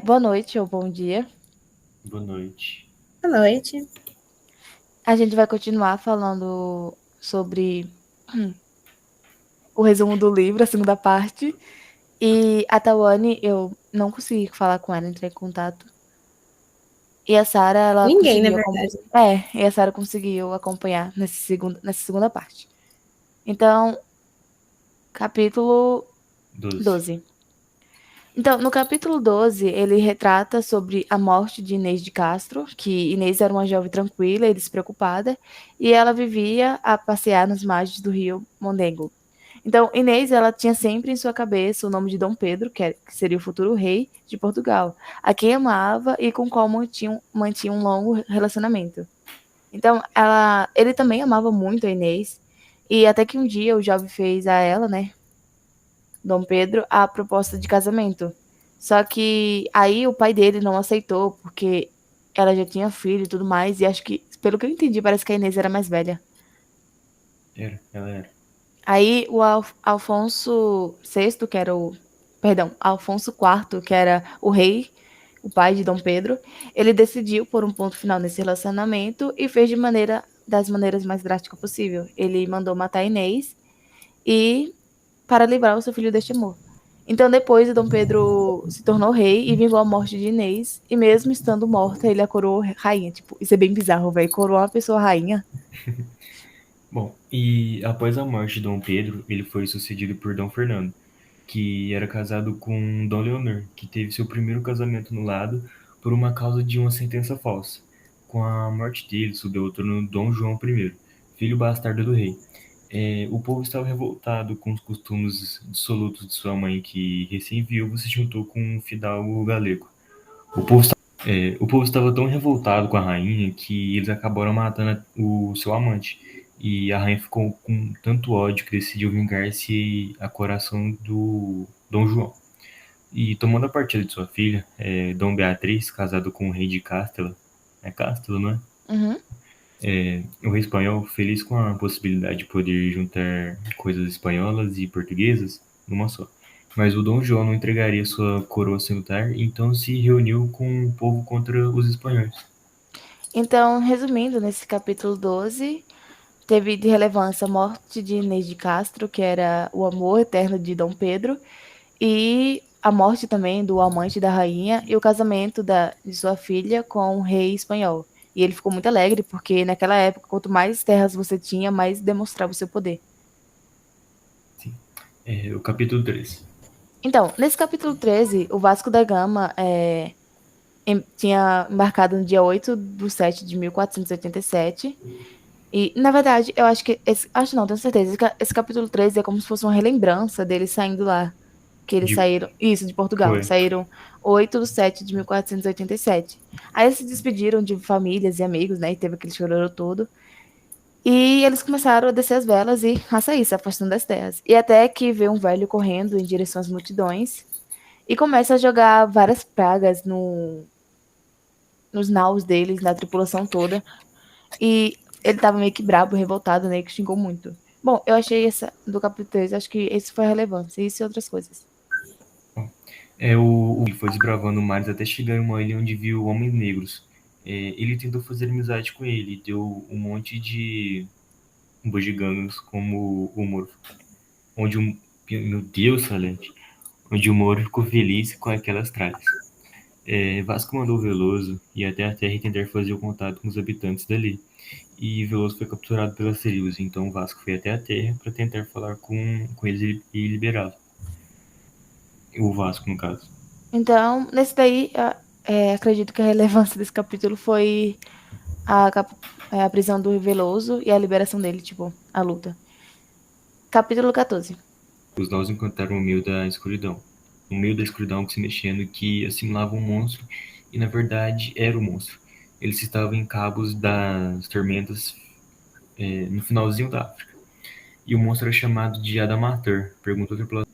Boa noite ou bom dia. Boa noite. Boa noite. A gente vai continuar falando sobre o resumo do livro, a segunda parte. E a Tawane, eu não consegui falar com ela, entrei em contato. E a Sarah, ela Ninguém, na conseguiu verdade. e a Sarah conseguiu acompanhar nessa segunda parte. Então, capítulo 12. 12. Então, no capítulo 12, ele retrata sobre a morte de Inês de Castro, que Inês era uma jovem tranquila e despreocupada, e ela vivia a passear nas margens do rio Mondego. Então, Inês, ela tinha sempre em sua cabeça o nome de Dom Pedro, que seria o futuro rei de Portugal, a quem amava e com qual mantinha um longo relacionamento. Então, ele também amava muito a Inês, e até que um dia o jovem fez a ela, né, Dom Pedro, a proposta de casamento. Só que aí o pai dele não aceitou, porque ela já tinha filho e tudo mais, e acho que, pelo que eu entendi, parece que a Inês era mais velha. Ela era. Aí o Alfonso VI, que era o. Perdão, Alfonso IV, que era o rei, o pai de Dom Pedro, ele decidiu pôr um ponto final nesse relacionamento e fez das maneiras mais drásticas possível. Ele mandou matar a Inês e para livrar o seu filho deste amor. Então, depois, Dom Pedro se tornou rei e vingou a morte de Inês. E mesmo estando morta, ele a coroou rainha. Tipo, isso é bem bizarro, velho. Coroar uma pessoa rainha. Bom, e após a morte de Dom Pedro, ele foi sucedido por Dom Fernando, que era casado com Dom Leonor, que teve seu primeiro casamento anulado por uma causa de uma sentença falsa. Com a morte dele, subiu ao trono Dom João I, filho bastardo do rei. O povo estava revoltado com os costumes dissolutos de sua mãe, que, recém-viúva, se juntou com um fidalgo galego. O povo, o povo estava tão revoltado com a rainha que eles acabaram matando o seu amante. E a rainha ficou com tanto ódio que decidiu vingar-se a coração do Dom João. E tomando a partida de sua filha, Dom Beatriz, casado com o rei de Castela, é Castela, não é? Uhum. O rei espanhol, feliz com a possibilidade de poder juntar coisas espanholas e portuguesas numa só. Mas o Dom João não entregaria sua coroa sem lutar, então se reuniu com o povo contra os espanhóis. Então, resumindo, nesse capítulo 12, teve de relevância a morte de Inês de Castro, que era o amor eterno de Dom Pedro, e a morte também do amante da rainha e o casamento de sua filha com o rei espanhol. E ele ficou muito alegre, porque naquela época, quanto mais terras você tinha, mais demonstrava o seu poder. Sim. O capítulo 13. Então, nesse capítulo 13, o Vasco da Gama tinha embarcado no dia 8 de 7 de 1487. E, na verdade, eu acho que. Acho não, tenho certeza. Esse capítulo 13 é como se fosse uma relembrança deles saindo lá. Que eles De... saíram. Isso, de Portugal. Foi. Saíram 8 de 7 de 1487. Aí eles se despediram de famílias e amigos, né? E teve aquele chororô todo. E eles começaram a descer as velas e a sair, se afastando das terras. E até que vê um velho correndo em direção às multidões e começa a jogar várias pragas nos naus deles, na tripulação toda. E ele tava meio que brabo, revoltado, né? Que xingou muito. Bom, eu achei essa do capítulo 3, acho que esse foi a relevância, isso e outras coisas. Ele foi desbravando mares até chegar em uma ilha onde viu homens negros. Ele tentou fazer amizade com ele e deu um monte de bugigangas como o Moro. Onde um. Meu Deus, Salete. Onde o Moro ficou feliz com aquelas tralhas. Vasco mandou Veloso ir até a terra e tentar fazer o contato com os habitantes dali. E Veloso foi capturado pelas tribos, então Vasco foi até a terra para tentar falar com eles e liberá-lo. O Vasco, no caso. Então, nesse daí, acredito que a relevância desse capítulo foi a, a prisão do Veloso e a liberação dele, tipo, a luta. Capítulo 14. Os nós encontraram no meio da escuridão. No meio da escuridão que se mexendo, que assimilava um monstro, e na verdade era um monstro. Ele estava em cabos das tormentas no finalzinho da África. E o monstro era chamado de Adamater, perguntou a tripulação.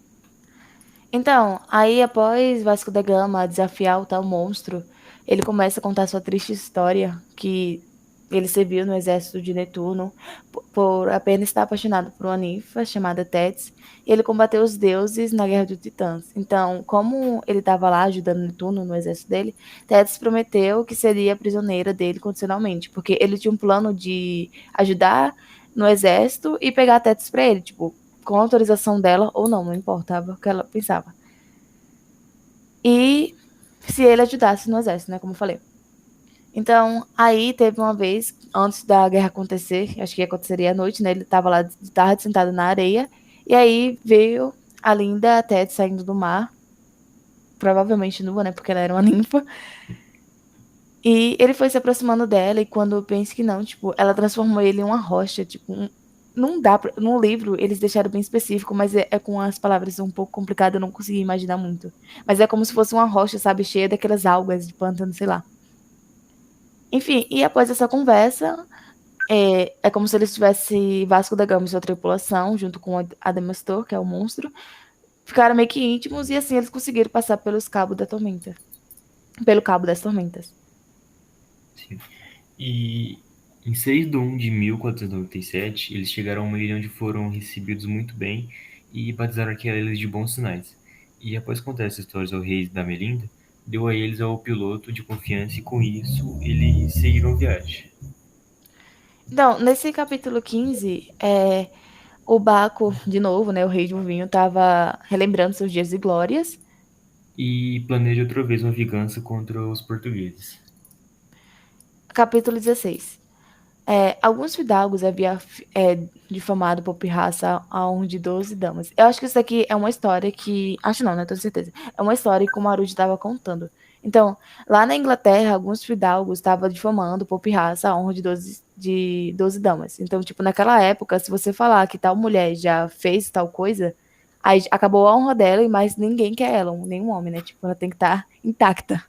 Então, aí após Vasco da Gama desafiar o tal monstro, ele começa a contar sua triste história, que Ele serviu no exército de Netuno por apenas estar apaixonado por uma ninfa chamada Tétis, e ele combateu os deuses na Guerra dos Titãs. Então, como ele estava lá ajudando Netuno no exército dele, Tétis prometeu que seria prisioneira dele condicionalmente, porque ele tinha um plano de ajudar no exército e pegar Tétis para ele, tipo, com autorização dela ou não, não importava o que ela pensava. E se ele ajudasse no exército, né, como eu falei. Então, aí teve uma vez, antes da guerra acontecer, acho que aconteceria à noite, né? Ele estava lá de tarde sentado na areia, e aí veio a linda Ted saindo do mar, provavelmente nua, né? Porque ela era uma ninfa. E ele foi se aproximando dela, e quando eu penso que não, tipo, ela transformou ele em uma rocha, tipo, não dá pra, no livro eles deixaram bem específico, mas é com as palavras um pouco complicadas, eu não consegui imaginar muito. Mas é como se fosse uma rocha, sabe, cheia daquelas algas de pântano, sei lá. Enfim, e após essa conversa, é como se eles tivessem Vasco da Gama e sua tripulação, junto com Adamastor, que é o monstro, ficaram meio que íntimos e assim eles conseguiram passar pelos cabos da tormenta. Pelo cabo das tormentas. Sim. E em 6 de 1 de 1497, eles chegaram a uma ilha onde foram recebidos muito bem e batizaram aquela ilha de Bons Sinais. E após contar essas histórias ao rei da Melinda, deu a eles ao piloto de confiança e com isso eles seguiram viagem. Então, nesse capítulo 15, o Baco, de novo, né, o rei de um vinho, estava relembrando seus dias de glórias. E planeja outra vez uma vingança contra os portugueses. Capítulo 16. Alguns fidalgos havia difamado por pirraça a honra de 12 damas. Eu acho que isso aqui é uma história que. Acho não, né? Tenho certeza. É uma história que o Marujo estava contando. Então, lá na Inglaterra, alguns fidalgos estavam difamando por pirraça a honra de 12 damas. Então, tipo, naquela época, se você falar que tal mulher já fez tal coisa, aí acabou a honra dela e mais ninguém quer ela, nenhum homem, né? Tipo, ela tem que estar intacta.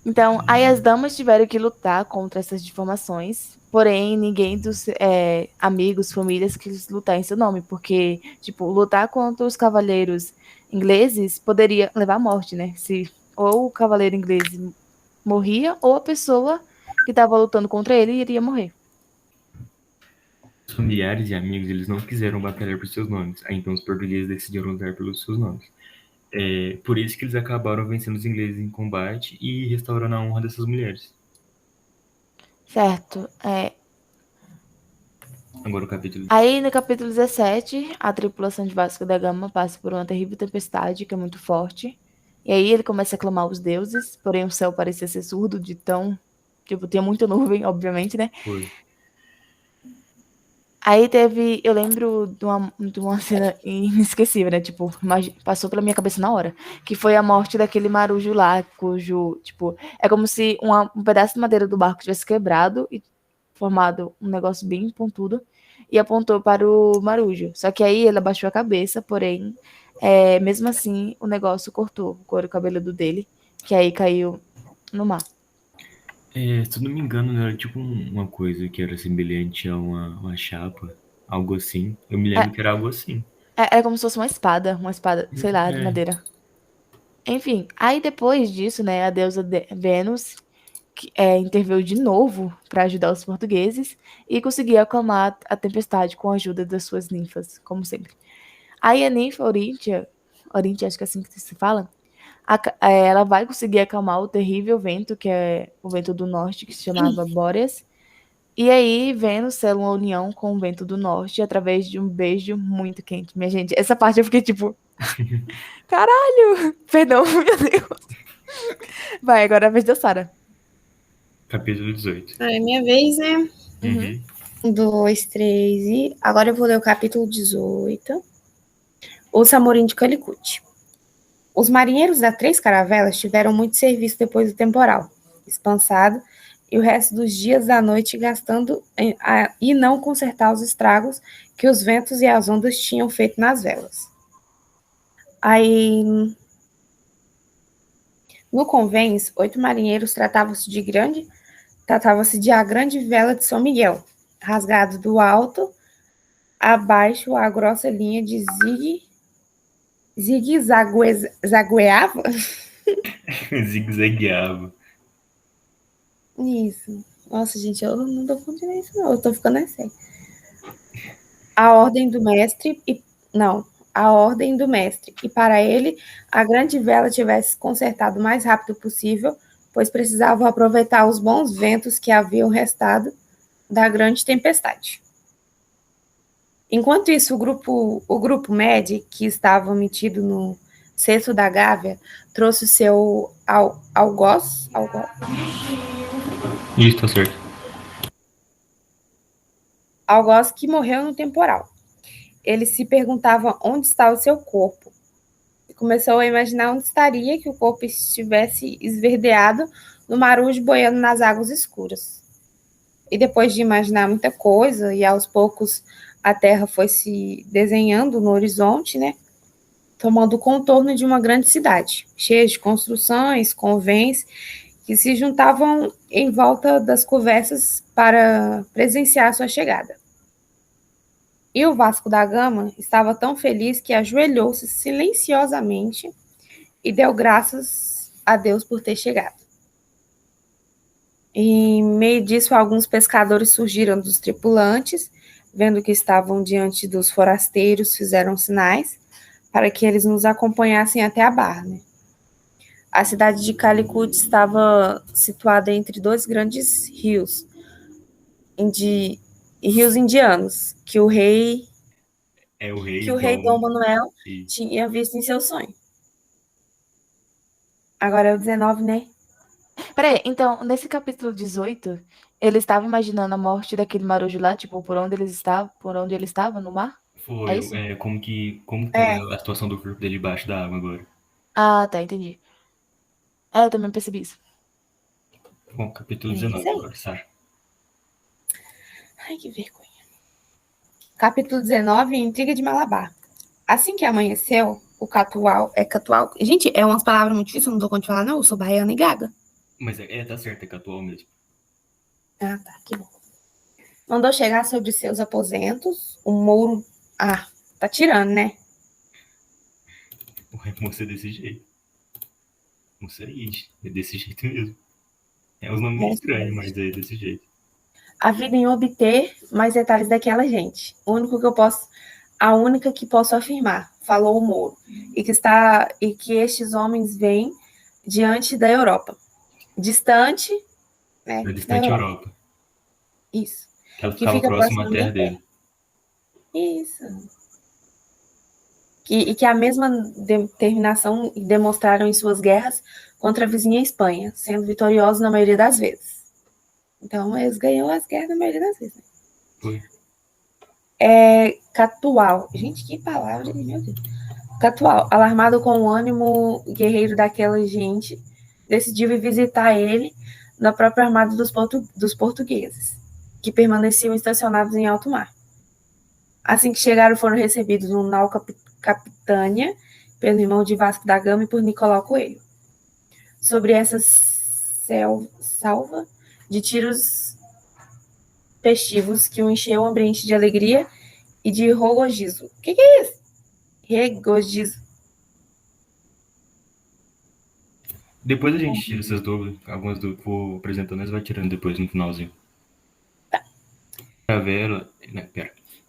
Então, aí as damas tiveram que lutar contra essas difamações, porém, ninguém dos amigos, famílias quis lutar em seu nome, porque, tipo, lutar contra os cavaleiros ingleses poderia levar à morte, né? Se ou o cavaleiro inglês morria, ou a pessoa que estava lutando contra ele iria morrer. Os familiares e amigos eles não quiseram batalhar por seus nomes, aí então os portugueses decidiram lutar pelos seus nomes. Por isso que eles acabaram vencendo os ingleses em combate e restaurando a honra dessas mulheres. Certo. Agora o capítulo. Aí, no capítulo 17, a tripulação de Vasco da Gama passa por uma terrível tempestade, que é muito forte. E aí ele começa a clamar os deuses, porém o céu parecia ser surdo de tão... Tipo, tinha muita nuvem, obviamente, né? Foi. Aí teve... Eu lembro de uma cena inesquecível, né? Tipo, passou pela minha cabeça na hora. Que foi a morte daquele marujo lá, cujo... Tipo, é como se um pedaço de madeira do barco tivesse quebrado e formado um negócio bem pontudo e apontou para o Marujo. Só que aí ele abaixou a cabeça, porém, mesmo assim, o negócio cortou o couro cabeludo dele, que aí caiu no mar. Se eu não me engano, era tipo uma coisa que era semelhante a uma chapa, algo assim. Eu me É, lembro que era algo assim. era como se fosse uma espada, sei lá, de É, madeira. Enfim, aí depois disso, né, a deusa Vênus interveio de novo para ajudar os portugueses e conseguiu acalmar a tempestade com a ajuda das suas ninfas, como sempre. Aí a ninfa Oríntia, acho que é assim que se fala, ela vai conseguir acalmar o terrível vento, que é o vento do norte, que se chamava Bóreas. E aí, Vênus sela uma união com o vento do norte através de um beijo muito quente. Minha gente, essa parte eu fiquei tipo, caralho! Perdão, meu Deus. Vai, agora é a vez da Sara. capítulo 18. É minha vez, né? Uhum. 1, 2, 3 e... Agora eu vou ler o capítulo 18. O Samorim de Calicut. Os marinheiros das 3 caravelas tiveram muito serviço depois do temporal, espansado, e o resto dos dias da noite gastando e não consertar os estragos que os ventos e as ondas tinham feito nas velas. Aí, no convés, 8 marinheiros tratavam-se de a grande vela de São Miguel, rasgado do alto abaixo a grossa linha de zigue-zagueava. Zigue-zagueava. Isso. Nossa, gente, eu não tô contando isso, não. Eu tô ficando assim. A ordem do mestre e... Não, a ordem do mestre. E para ele, a grande vela tivesse consertado o mais rápido possível, pois precisavam aproveitar os bons ventos que haviam restado da grande tempestade. Enquanto isso, o grupo MED, que estava metido no cesto da Gávea, trouxe o seu algoz. Isso, tá certo. Algoz que morreu no temporal. Ele se perguntava onde estava o seu corpo. E começou a imaginar onde estaria que o corpo estivesse esverdeado no marujo boiando nas águas escuras. E depois de imaginar muita coisa, e aos poucos a terra foi se desenhando no horizonte, né? Tomando o contorno de uma grande cidade, cheia de construções, convents, que se juntavam em volta das conversas para presenciar sua chegada. E o Vasco da Gama estava tão feliz que ajoelhou-se silenciosamente e deu graças a Deus por ter chegado. Em meio disso, alguns pescadores surgiram dos tripulantes, vendo que estavam diante dos forasteiros, fizeram sinais para que eles nos acompanhassem até a barra. Né? A cidade de Calicut estava situada entre dois grandes rios, rios indianos, que o rei Dom Manuel tinha visto em seu sonho. Agora é o 19, né? Peraí, então, nesse capítulo 18, ele estava imaginando a morte daquele marujo lá, tipo, por onde ele estava, no mar? É Foi, isso? como que é a situação do corpo dele debaixo da água agora. Ah, tá, entendi. É, eu também percebi isso. Bom, capítulo É isso 19 aí. agora, Sara. Ai, que vergonha. Capítulo 19, Intriga de Malabar. Assim que amanheceu, o catual... Catual... Gente, é umas palavras muito difíceis, eu não dou conta de falar, não. Eu sou baiana e gaga. Mas tá certo, é catual mesmo. Ah, tá, que bom. Mandou chegar sobre seus aposentos, o Mouro... Ah, tá tirando, né? Ué, moça é desse jeito. Moça é desse jeito mesmo. É uns nomes meio estranhos, mas é desse jeito. A vida em obter mais detalhes daquela gente. A única que posso afirmar, falou o Moro, e que estes homens vêm diante da Europa, distante, né, Da da distante Europa. Europa. Isso. Que ela Que ficava fica próxima à próximo da terra minha terra. dele. Isso. Que a mesma determinação demonstraram em suas guerras contra a vizinha Espanha, sendo vitoriosos na maioria das vezes. Então, eles ganham as guerras na maioria das vezes. Né? Foi. Catual. Gente, que palavra, meu Deus. Catual, alarmado com o ânimo guerreiro daquela gente, decidiu ir visitar ele na própria armada dos portugueses, que permaneciam estacionados em alto mar. Assim que chegaram, foram recebidos no nau Capitânia, pelo irmão de Vasco da Gama e por Nicolau Coelho. Sobre essa salva de tiros festivos que o encheu o ambiente de alegria e de regozijo. O que é isso? Regozijo. Depois a gente tira essas dúvidas. Algumas dúvidas que vou apresentando, nós vai tirando depois no finalzinho. Caravela,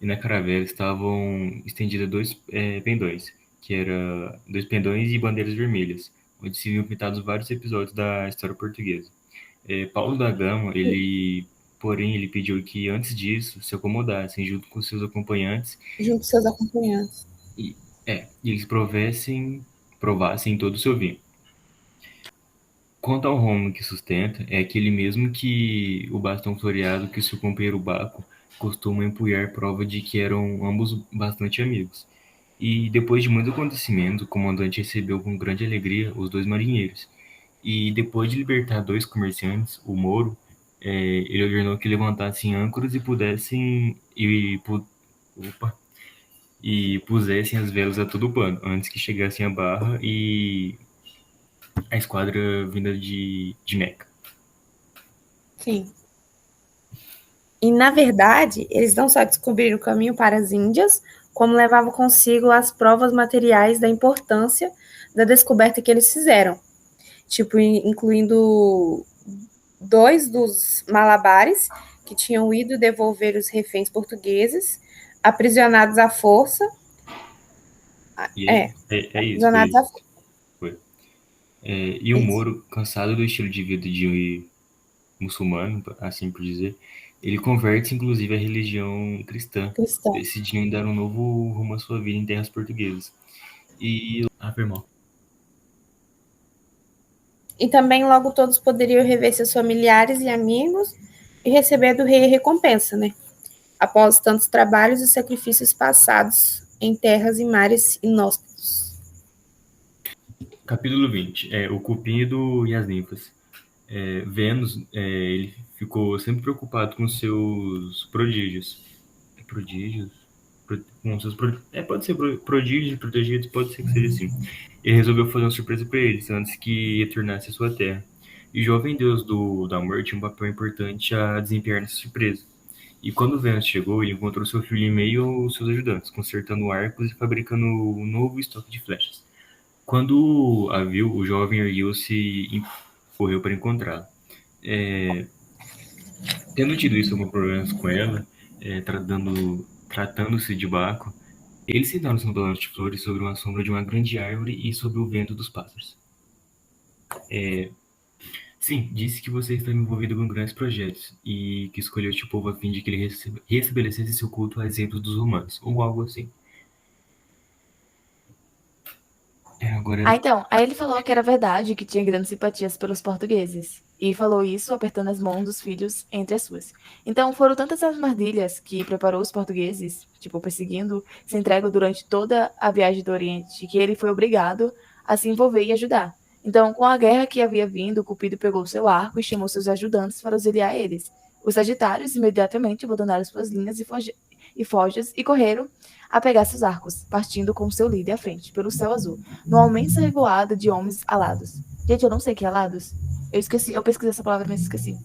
e na caravela estavam estendidas dois pendões, que era dois pendões e bandeiras vermelhas, onde se viam pintados vários episódios da história portuguesa. Paulo da Gama, porém, ele pediu que antes disso se acomodassem junto com seus acompanhantes Junto com seus acompanhantes. e eles provassem todo o seu vinho. Quanto ao Rômulo que sustenta, é aquele mesmo que o bastão floreado que o seu companheiro Baco costuma empunhar prova de que eram ambos bastante amigos. E depois de muitos acontecimentos, o comandante recebeu com grande alegria os dois marinheiros. E depois de libertar dois comerciantes, o Moro, ele ordenou que levantassem âncoras e pusessem as velas a todo pano, antes que chegassem à barra e a esquadra vinda de Meca. Sim. E, na verdade, eles não só descobriram o caminho para as Índias, como levavam consigo as provas materiais da importância da descoberta que eles fizeram. Tipo, incluindo 2 dos malabares, que tinham ido devolver os reféns portugueses, aprisionados à força. Isso, Aprisionados à força. foi. E o Moro, cansado do estilo de vida de muçulmano, assim por dizer, ele converte inclusive a religião cristã, decidindo dar um novo rumo à sua vida em terras portuguesas. E afirmou. E também logo todos poderiam rever seus familiares e amigos e receber do rei a recompensa, né? Após tantos trabalhos e sacrifícios passados em terras e mares inóspitos. Capítulo 20. O Cupido e as Ninfas. Vênus, ele ficou sempre preocupado com seus prodígios. Prodígios? Com seus pode ser prodígios, protegidos, pode ser que seja assim. Ele resolveu fazer uma surpresa para eles antes que retornasse à sua terra. E o jovem deus da morte tinha um papel importante a desempenhar nessa surpresa. E quando Vênus chegou, ele encontrou seu filho em meio aos seus ajudantes, consertando arcos e fabricando um novo estoque de flechas. Quando a viu, o jovem ergueu-se e correu para encontrá-la. Tendo tido isso, alguns problemas com ela, tratando-se de Baco, eles sentaram-se no balanço de flores sobre uma sombra de uma grande árvore e sob o vento dos pássaros. Sim, disse que você está envolvido com grandes projetos e que escolheu este povo a fim de que ele restabelecesse seu culto a exemplo dos romanos, ou algo assim. Então, aí ele falou que era verdade, que tinha grandes simpatias pelos portugueses. E falou isso apertando as mãos dos filhos entre as suas. Então, foram tantas as armadilhas que preparou os portugueses, tipo, perseguindo, se entregam durante toda a viagem do Oriente, que ele foi obrigado a se envolver e ajudar. Então, com a guerra que havia vindo, Cupido pegou seu arco e chamou seus ajudantes para auxiliar eles. Os Sagitários imediatamente abandonaram suas linhas e forjas e correram a pegar seus arcos, partindo com seu líder à frente, pelo céu azul, numa imensa revoada de homens alados. Gente, eu não sei o que é alados. Eu esqueci, eu pesquisei essa palavra, mas esqueci.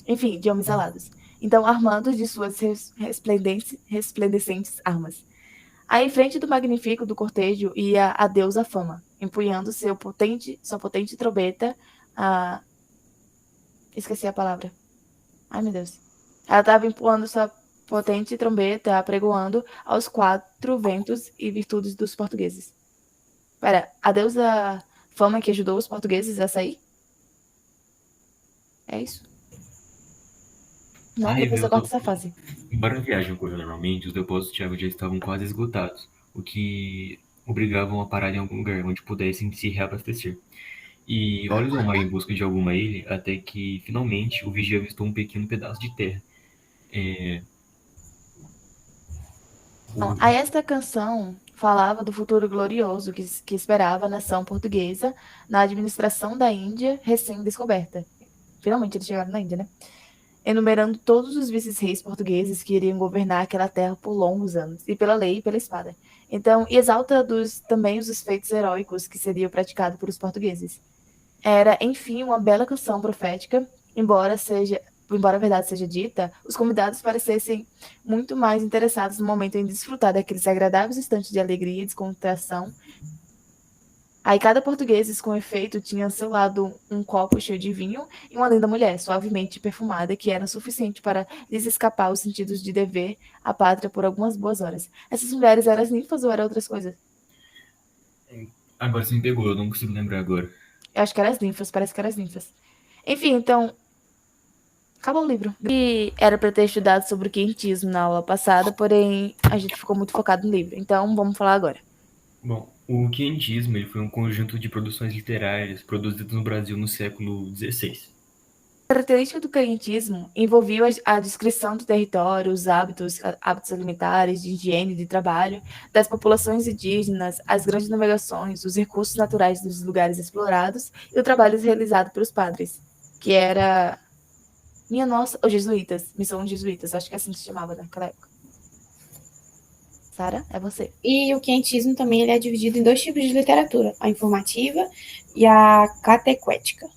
Enfim, de homens alados. Então, armados de suas resplandecentes armas. Aí, em frente do magnífico do cortejo, ia a deusa Fama, empunhando sua potente trombeta. Esqueci a palavra. Ai, meu Deus. Ela estava empunhando sua potente trombeta, apregoando aos 4 ventos e virtudes dos portugueses. Pera, a deusa Fama que ajudou os portugueses a sair? É isso? Não, depois eu corto essa fase. Embora a viagem ocorreu normalmente, os depósitos de água já estavam quase esgotados, o que obrigavam a parar em algum lugar onde pudessem se reabastecer. E olhos ao mar em busca de alguma ilha, até que, finalmente, o vigia avistou um pequeno pedaço de terra. Aí esta canção falava do futuro glorioso que esperava a nação portuguesa na administração da Índia recém-descoberta. Finalmente eles chegaram na Índia, né? Enumerando todos os vice-reis portugueses que iriam governar aquela terra por longos anos, e pela lei e pela espada. Então, e exalta também os feitos heróicos que seriam praticados por os portugueses. Era, enfim, uma bela canção profética, embora a verdade seja dita, os convidados parecessem muito mais interessados no momento em desfrutar daqueles agradáveis instantes de alegria e descontração. Aí cada português, com efeito, tinha ao seu lado um copo cheio de vinho e uma linda mulher, suavemente perfumada, que era suficiente para lhes escapar os sentidos de dever à pátria por algumas boas horas. Essas mulheres eram as ninfas ou eram outras coisas? Agora você me pegou, eu não consigo lembrar agora. Eu acho que eram as ninfas, parece que eram as ninfas. Enfim, então, acabou o livro. E era para ter estudado sobre o quentismo na aula passada, porém a gente ficou muito focado no livro. Então vamos falar agora. Bom, o quentismo ele foi um conjunto de produções literárias produzidas no Brasil no século XVI. A característica do quentismo envolvia a descrição do território, os hábitos alimentares, de higiene, de trabalho, das populações indígenas, as grandes navegações, os recursos naturais dos lugares explorados e o trabalho realizado pelos padres, que era os jesuítas, missão jesuítas, acho que é assim que se chamava naquela época. Sara, é você. E o quentismo também ele é dividido em 2 tipos de literatura, a informativa e a catequética.